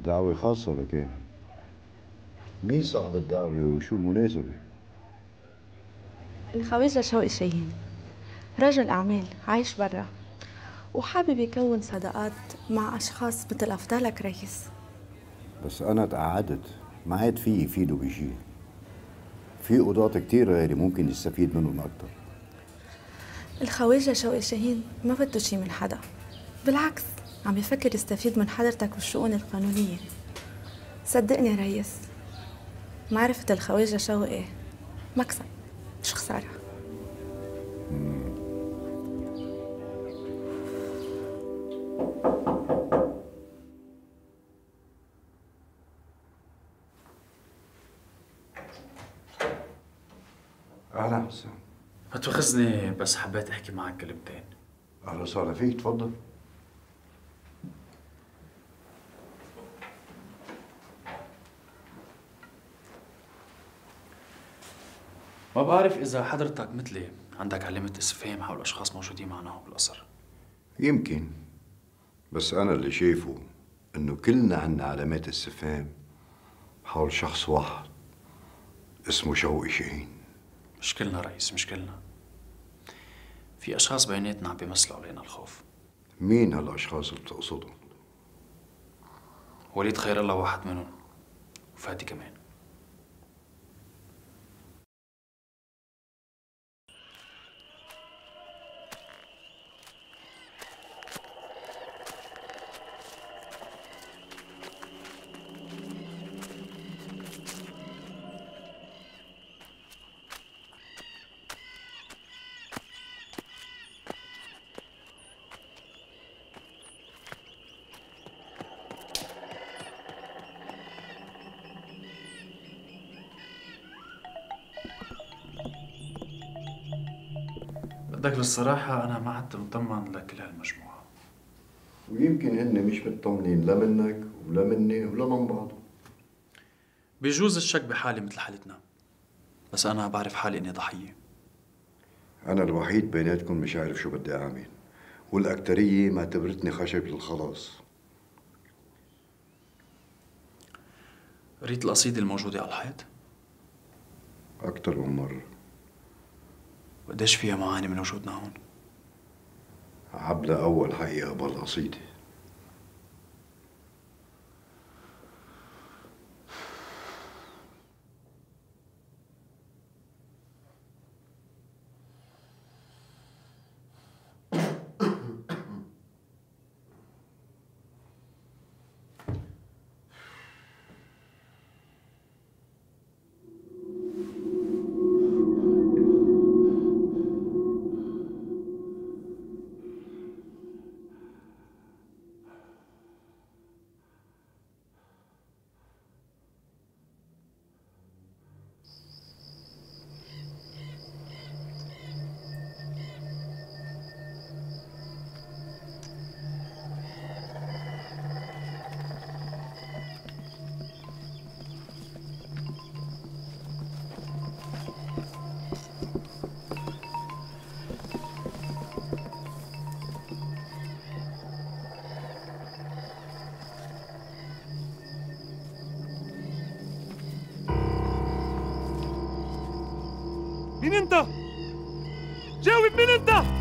دعوة خاصة لك؟ مين صاحب الدعوة وشو المناسبة؟ الخواجة شوقي شاهين، رجل أعمال عايش برا وحابب يكون صداقات مع أشخاص مثل أفضلك ريس. بس أنا تقعدت ما عاد في يفيدوا بشي. في قضاة كتير غيري ممكن يستفيد منهم أكتر. الخواجة شوقي شاهين ما بده شي من حدا، بالعكس عم يفكر يستفيد من حضرتك بالشؤون القانونية. صدقني ريس، معرفة الخواجة شوقي مكسب مش خسارة. أهلا حسام. ما تواخذني بس حبيت احكي معك كلمتين. أهلا وسهلا فيك، تفضل. ما بعرف اذا حضرتك مثلي عندك علامة استفهام حول اشخاص موجودين معنا هون بالقصر. يمكن، بس أنا اللي شايفه إنه كلنا عنا علامات استفهام حول شخص واحد اسمه شوقي شاهين. مش كلنا رئيس، مش كلنا. في اشخاص بيناتنا عم بيمثلوا علينا الخوف. مين هالأشخاص اللي بتقصدهم؟ وليد خير الله واحد منهم، وفادي كمان. بدك للصراحة أنا ما عدت مطمن لكل هالمجموعة. ويمكن هن مش مطمنين لا منك ولا مني ولا من بعض. بيجوز الشك بحالي مثل حالتنا، بس أنا بعرف حالي إني ضحية. أنا الوحيد بيناتكم مش عارف شو بدي أعمل، والأكترية معتبرتني خشب للخلاص. قريت القصيدة الموجودة على الحيط؟ أكتر من مرة. وقديش فيها معاني من وجودنا هون؟ عبلة أول حقيقة بالقصيدة. مين انت؟